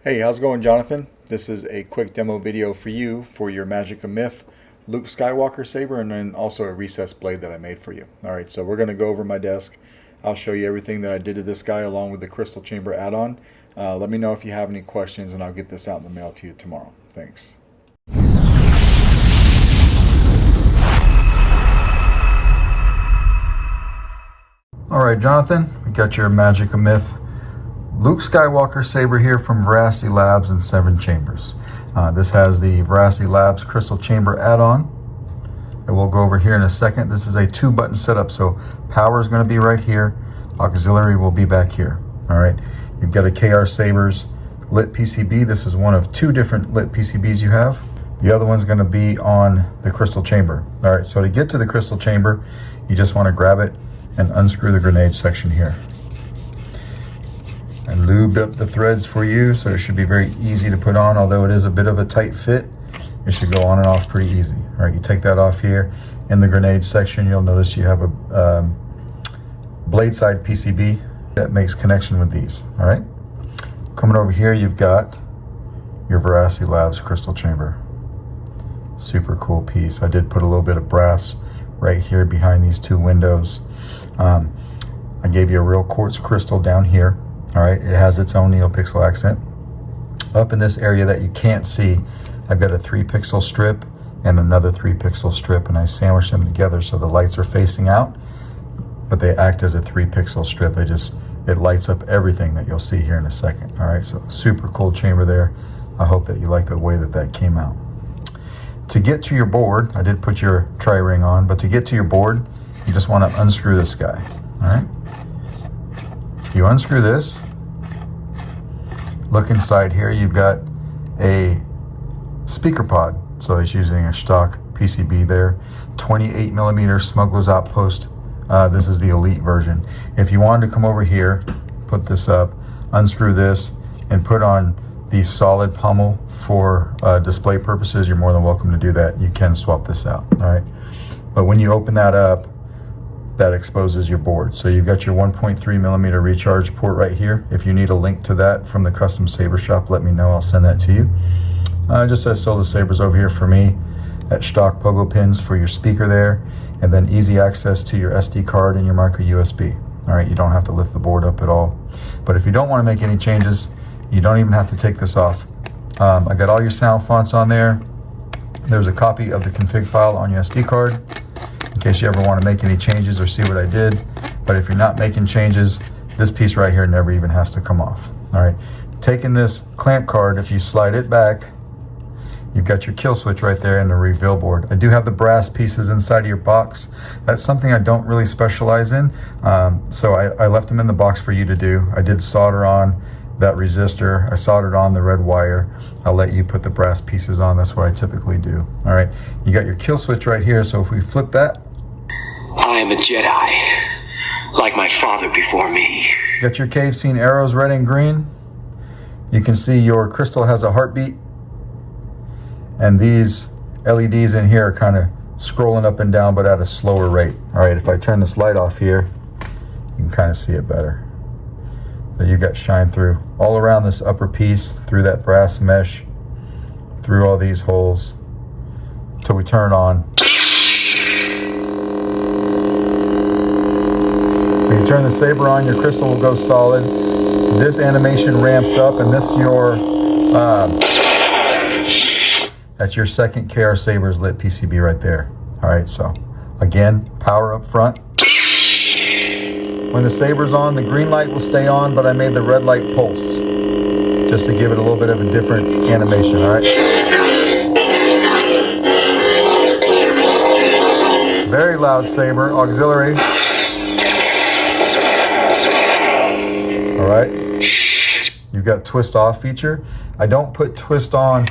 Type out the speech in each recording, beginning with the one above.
Hey, how's it going, Jonathan? This is a quick demo video for you for your Magic of Myth Luke Skywalker saber, and then also a recessed blade that I made for you. Alright, so we're going to go over my desk. I'll show you everything that I did to this guy along with the crystal chamber add-on. Let me know if you have any questions and I'll get this out in the mail to you tomorrow. Thanks. Alright, Jonathan, we got your Magic of Myth Luke Skywalker saber here from Veracity Labs in 7 chambers. This has the Veracity Labs crystal chamber add-on. And we'll go over here in a second. This is a 2-button setup, so power is going to be right here. Auxiliary will be back here. All right, you've got a KR Sabers lit PCB. This is one of 2 different lit PCBs you have. The other one's going to be on the crystal chamber. All right, so to get to the crystal chamber, you just want to grab it and unscrew the grenade section here. I lubed up the threads for you, so it should be very easy to put on. Although it is a bit of a tight fit, it should go on and off pretty easy. All right, you take that off here. In the grenade section, you'll notice you have a blade side PCB that makes connection with these. All right, coming over here, you've got your Veracity Labs crystal chamber. Super cool piece. I did put a little bit of brass right here behind these 2 windows. I gave you a real quartz crystal down here. All right, it has its own Neopixel accent. Up in this area that you can't see, I've got a 3-pixel strip and another 3-pixel strip, and I sandwiched them together so the lights are facing out, but they act as a 3-pixel strip. It lights up everything that you'll see here in a second. All right, so super cool chamber there. I hope that you like the way that that came out. To get to your board, I did put your tri-ring on, but to get to your board, you just want to unscrew this guy. All right. You unscrew this, look inside here, you've got a speaker pod. So it's using a stock PCB there, 28mm Smuggler's Outpost. This is the elite version. If you wanted to come over here, put this up, unscrew this, and put on the solid pommel for display purposes, you're more than welcome to do that. You can swap this out, all right? But when you open that up, that exposes your board. So you've got your 1.3mm recharge port right here. If you need a link to that from the custom saber shop, let me know. I'll send that to you. It just says Solo Sabers over here for me. At stock pogo pins for your speaker there, and then easy access to your SD card and your micro USB. All right, you don't have to lift the board up at all. But if you don't want to make any changes, you don't even have to take this off. I got all your sound fonts on there. There's a copy of the config file on your SD card, in case you ever want to make any changes or see what I did. But if you're not making changes, this piece right here never even has to come off. All right, taking this clamp card, if you slide it back, you've got your kill switch right there and the reveal board. I do have the brass pieces inside of your box. That's something I don't really specialize in, so I left them in the box for you to do. I did solder on that resistor. I soldered on the red wire. I'll let you put the brass pieces on. That's what I typically do. All right, you got your kill switch right here, so if we flip that, I am a Jedi, like my father before me. Got your cave scene arrows red and green. You can see your crystal has a heartbeat, and these LEDs in here are kind of scrolling up and down, but at a slower rate. All right, if I turn this light off here, you can kind of see it better. But you got shine through all around this upper piece, through that brass mesh, through all these holes, till we turn it on. When you turn the saber on, your crystal will go solid. This animation ramps up, and this that's your second KR Sabers lit PCB right there. All right, so again, power up front. When the saber's on, the green light will stay on, but I made the red light pulse just to give it a little bit of a different animation, all right? Very loud saber, auxiliary. All right, you've got twist off feature. I don't put twist on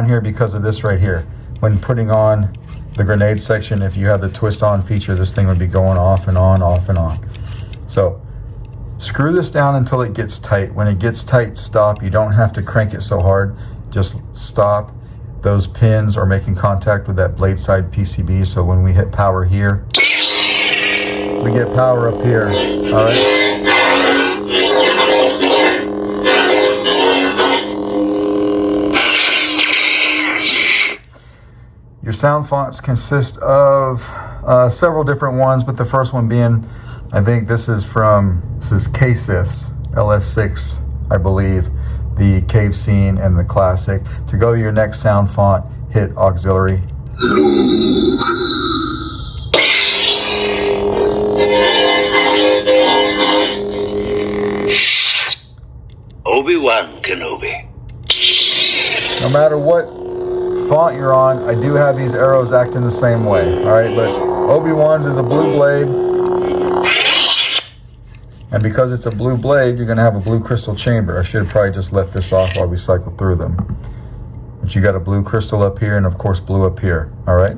here because of this right here. When putting on the grenade section, if you have the twist on feature, this thing would be going off and on, off and on. So screw this down until it gets tight. When it gets tight, stop. You don't have to crank it so hard. Just stop. Those pins are making contact with that blade side PCB, so when we hit power here, we get power up here. All right. sound fonts consist of several different ones, but the first one being, I think this is KSIS LS6, I believe, the cave scene and the classic. To go to your next sound font, hit auxiliary. Obi-Wan Kenobi. No matter what font you're on, I do have these arrows acting the same way, all right? But Obi-Wan's is a blue blade, and because it's a blue blade, you're gonna have a blue crystal chamber. I should have probably just left this off while we cycle through them. But you got a blue crystal up here, and of course blue up here, all right?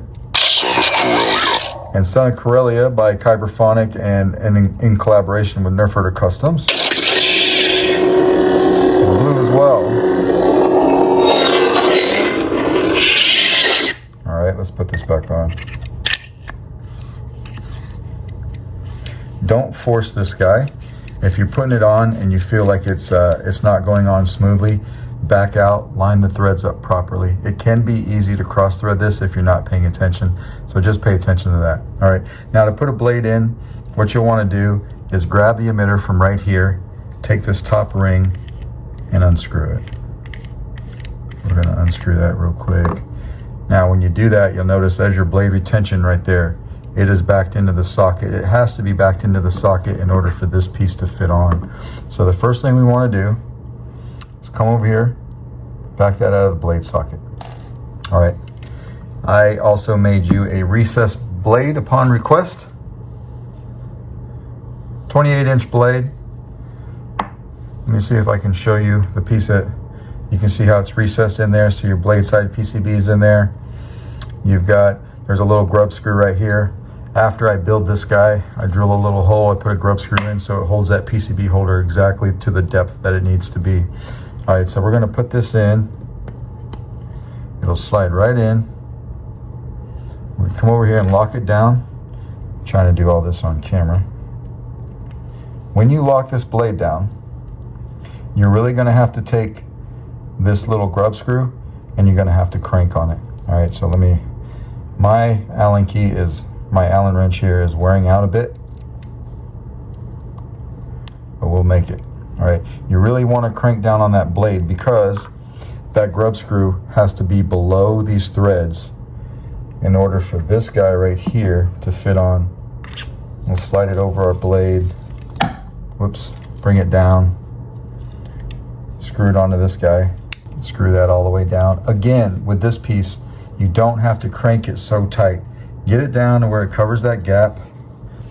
And Son of Corellia by Kyberphonic and in collaboration with Nerfherder Customs. It's blue as well. All right, let's put this back on. Don't force this guy. If you're putting it on and you feel like it's not going on smoothly, back out, line the threads up properly. It can be easy to cross thread this if you're not paying attention, so just pay attention to that. All right, now to put a blade in, what you'll want to do is grab the emitter from right here, take this top ring and unscrew it. We're going to unscrew that real quick. Now when you do that, you'll notice there's your blade retention right there. It is backed into the socket. It has to be backed into the socket in order for this piece to fit on. So the first thing we want to do is come over here, back that out of the blade socket. All right. I also made you a recessed blade upon request. 28-inch blade. Let me see if I can show you the piece that you can see how it's recessed in there. So your blade side PCB is in there. There's a little grub screw right here. After I build this guy, I drill a little hole, I put a grub screw in so it holds that PCB holder exactly to the depth that it needs to be. All right, so we're gonna put this in. It'll slide right in. We come over here and lock it down. I'm trying to do all this on camera. When you lock this blade down, you're really gonna have to take this little grub screw and you're gonna have to crank on it. All right, so my Allen wrench here is wearing out a bit, but we'll make it. All right, you really want to crank down on that blade because that grub screw has to be below these threads in order for this guy right here to fit on. We'll slide it over our blade. Whoops, bring it down. Screw it onto this guy. Screw that all the way down. Again, with this piece, you don't have to crank it so tight. Get it down to where it covers that gap.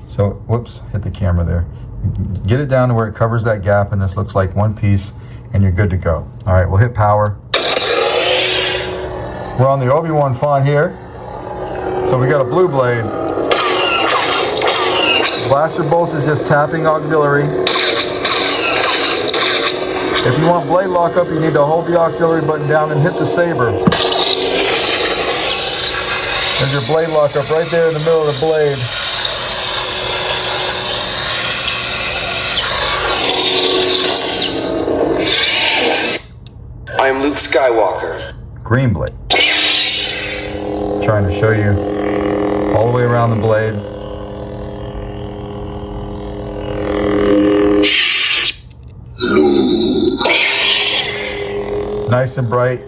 So, whoops, hit the camera there. Get it down to where it covers that gap and this looks like one piece and you're good to go. All right, we'll hit power. We're on the Obi-Wan font here. So we got a blue blade. Blaster bolts is just tapping auxiliary. If you want blade lockup, you need to hold the auxiliary button down and hit the saber. There's your blade lockup right there in the middle of the blade. I am Luke Skywalker. Green blade. Trying to show you all the way around the blade. Nice and bright.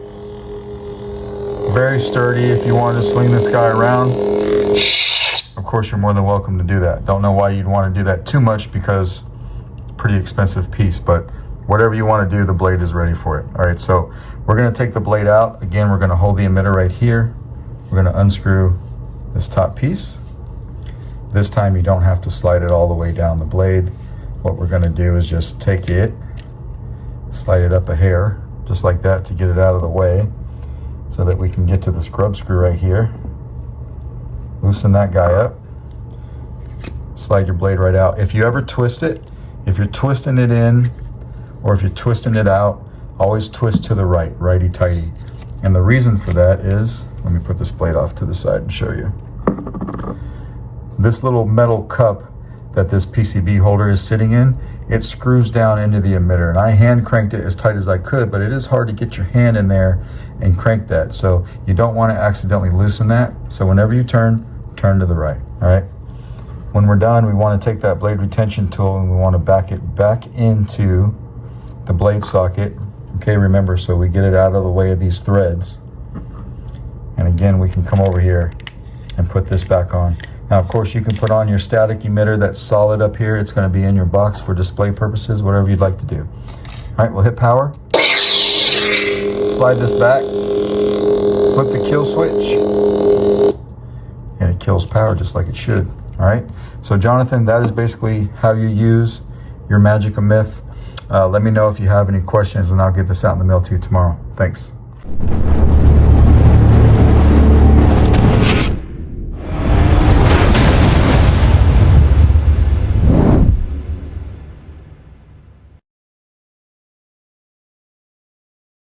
Very sturdy if you want to swing this guy around. Of course, you're more than welcome to do that. Don't know why you'd want to do that too much because it's a pretty expensive piece, but whatever you want to do, the blade is ready for it. All right, so we're going to take the blade out. Again, we're going to hold the emitter right here. We're going to unscrew this top piece. This time you don't have to slide it all the way down the blade. What we're going to do is just take it, slide it up a hair, just like that to get it out of the way so that we can get to this grub screw right here. Loosen that guy up. Slide your blade right out. If you ever twist it, if you're twisting it in or if you're twisting it out, always twist to the right, righty-tighty. And the reason for that is, let me put this blade off to the side and show you. This little metal cup that this PCB holder is sitting in, it screws down into the emitter. And I hand cranked it as tight as I could, but it is hard to get your hand in there and crank that. So you don't want to accidentally loosen that. So whenever you turn to the right, all right? When we're done, we want to take that blade retention tool and we want to back it back into the blade socket. Okay, remember, so we get it out of the way of these threads. And again, we can come over here and put this back on. Now, of course, you can put on your static emitter that's solid up here. It's going to be in your box for display purposes, whatever you'd like to do. All right, we'll hit power. Slide this back. Flip the kill switch. And it kills power just like it should. All right, so Jonathan, that is basically how you use your Magic of Myth. Let me know if you have any questions, and I'll get this out in the mail to you tomorrow. Thanks.